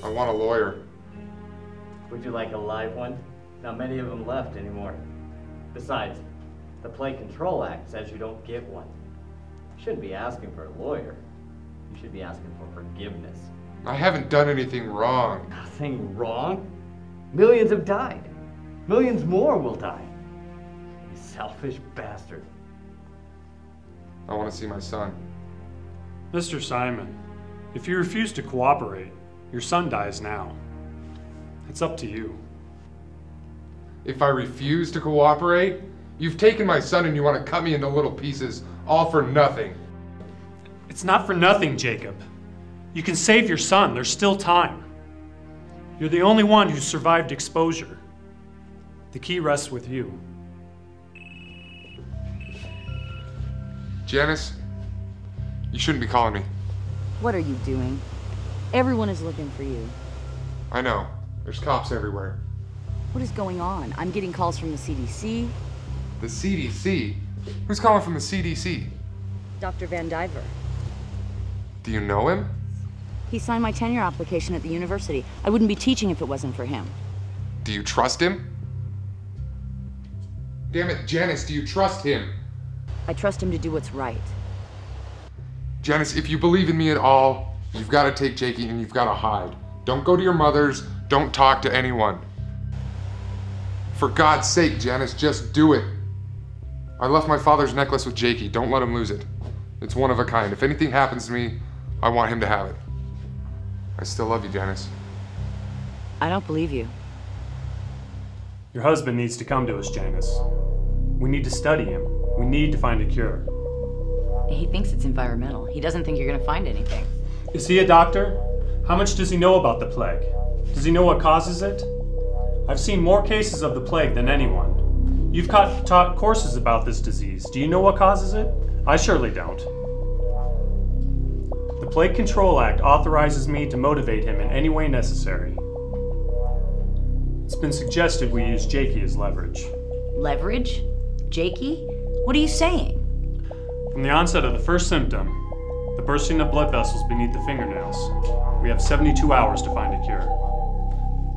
I want a lawyer. Would you like a live one? Not many of them left anymore. Besides, the Plague Control Act says you don't get one. You shouldn't be asking for a lawyer. You should be asking for forgiveness. I haven't done anything wrong. Nothing wrong? Millions have died. Millions more will die. You selfish bastard. I want to see my son. Mr. Simon, if you refuse to cooperate, your son dies now. It's up to you. If I refuse to cooperate, you've taken my son and you want to cut me into little pieces, all for nothing. It's not for nothing, Jacob. You can save your son. There's still time. You're the only one who survived exposure. The key rests with you. Janice, you shouldn't be calling me. What are you doing? Everyone is looking for you. I know. There's cops everywhere. What is going on? I'm getting calls from the CDC. The CDC? Who's calling from the CDC? Dr. Van Diver. Do you know him? He signed my tenure application at the university. I wouldn't be teaching if it wasn't for him. Do you trust him? Damn it, Janice, do you trust him? I trust him to do what's right. Janice, if you believe in me at all, you've got to take Jakey and you've got to hide. Don't go to your mother's. Don't talk to anyone. For God's sake, Janice, just do it. I left my father's necklace with Jakey. Don't let him lose it. It's one of a kind. If anything happens to me, I want him to have it. I still love you, Janice. I don't believe you. Your husband needs to come to us, Janice. We need to study him. We need to find a cure. He thinks it's environmental. He doesn't think you're gonna find anything. Is he a doctor? How much does he know about the plague? Does he know what causes it? I've seen more cases of the plague than anyone. You've taught courses about this disease. Do you know what causes it? I surely don't. The Plague Control Act authorizes me to motivate him in any way necessary. It's been suggested we use Jakey as leverage. Leverage? Jakey? What are you saying? From the onset of the first symptom, the bursting of blood vessels beneath the fingernails, we have 72 hours to find a cure.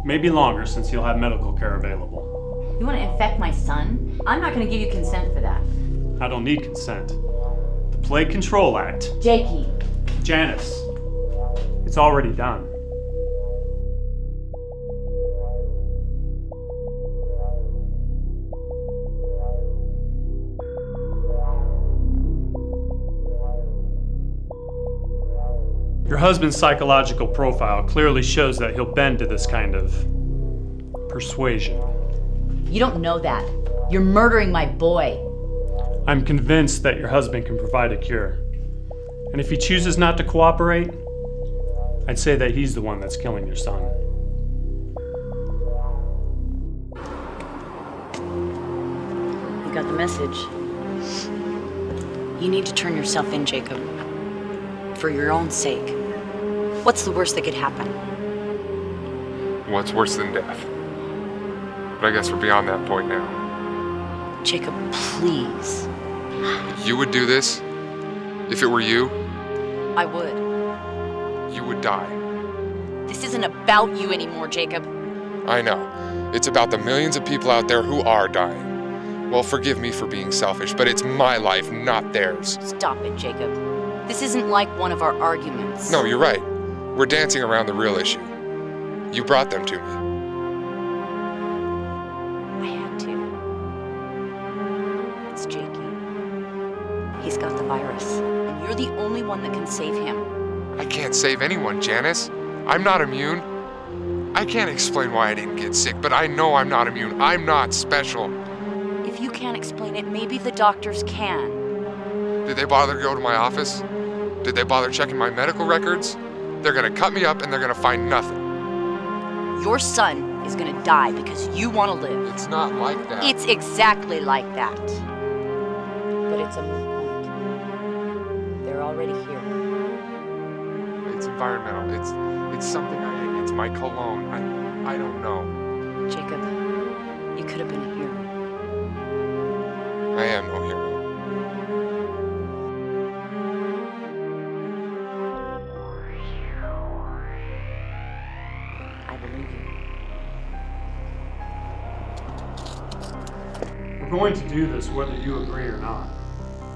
Maybe longer since you'll have medical care available. You want to infect my son? I'm not going to give you consent for that. I don't need consent. The Plague Control Act. Jakey. Janice, it's already done. Your husband's psychological profile clearly shows that he'll bend to this kind of persuasion. You don't know that. You're murdering my boy. I'm convinced that your husband can provide a cure. And if he chooses not to cooperate, I'd say that he's the one that's killing your son. You got the message. You need to turn yourself in, Jacob. For your own sake. What's the worst that could happen? What's worse than death? But I guess we're beyond that point now. Jacob, please. You would do this? If it were you? I would. You would die. This isn't about you anymore, Jacob. I know. It's about the millions of people out there who are dying. Well, forgive me for being selfish, but it's my life, not theirs. Stop it, Jacob. This isn't like one of our arguments. No, you're right. We're dancing around the real issue. You brought them to me. I had to. It's Jakey. He's got the virus, and you're the only one that can save him. I can't save anyone, Janice. I'm not immune. I can't explain why I didn't get sick, but I know I'm not immune. I'm not special. If you can't explain it, maybe the doctors can. Did they bother to go to my office? Did they bother checking my medical records? They're gonna cut me up and they're gonna find nothing. Your son is gonna die because you want to live. It's not like that. It's exactly like that. But it's a moot point. They're already here. It's environmental. It's something I hate. It's my cologne. I don't know. Jacob, you could have been a hero. I am no hero. We're going to do this whether you agree or not.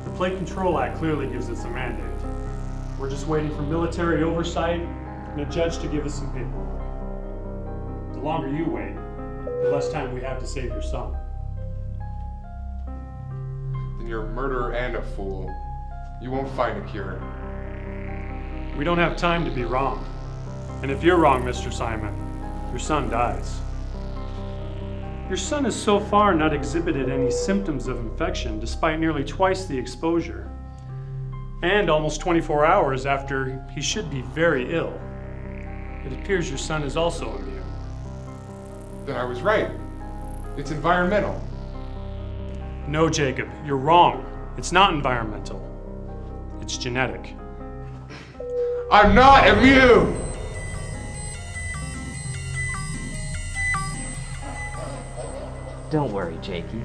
The Plague Control Act clearly gives us a mandate. We're just waiting for military oversight and a judge to give us some paperwork. The longer you wait, the less time we have to save your son. Then you're a murderer and a fool. You won't find a cure. We don't have time to be wrong. And if you're wrong, Mr. Simon, your son dies. Your son has so far not exhibited any symptoms of infection despite nearly twice the exposure, and almost 24 hours after he should be very ill. It appears your son is also immune. Then I was right. It's environmental. No, Jacob, you're wrong. It's not environmental. It's genetic. I'm not immune! Don't worry, Jakey.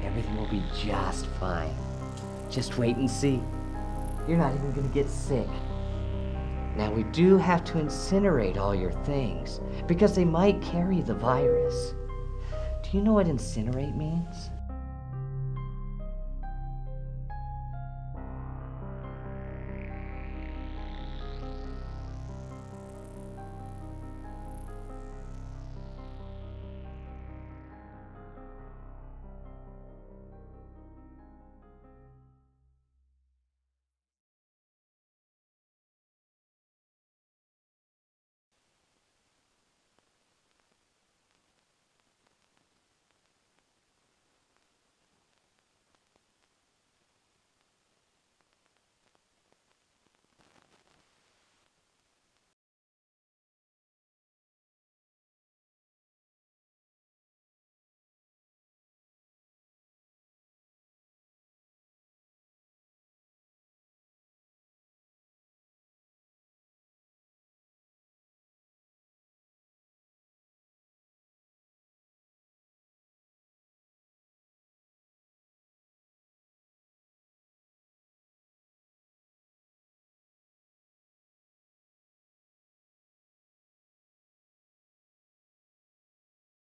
Everything will be just fine. Just wait and see. You're not even gonna get sick. Now, we do have to incinerate all your things, because they might carry the virus. Do you know what incinerate means?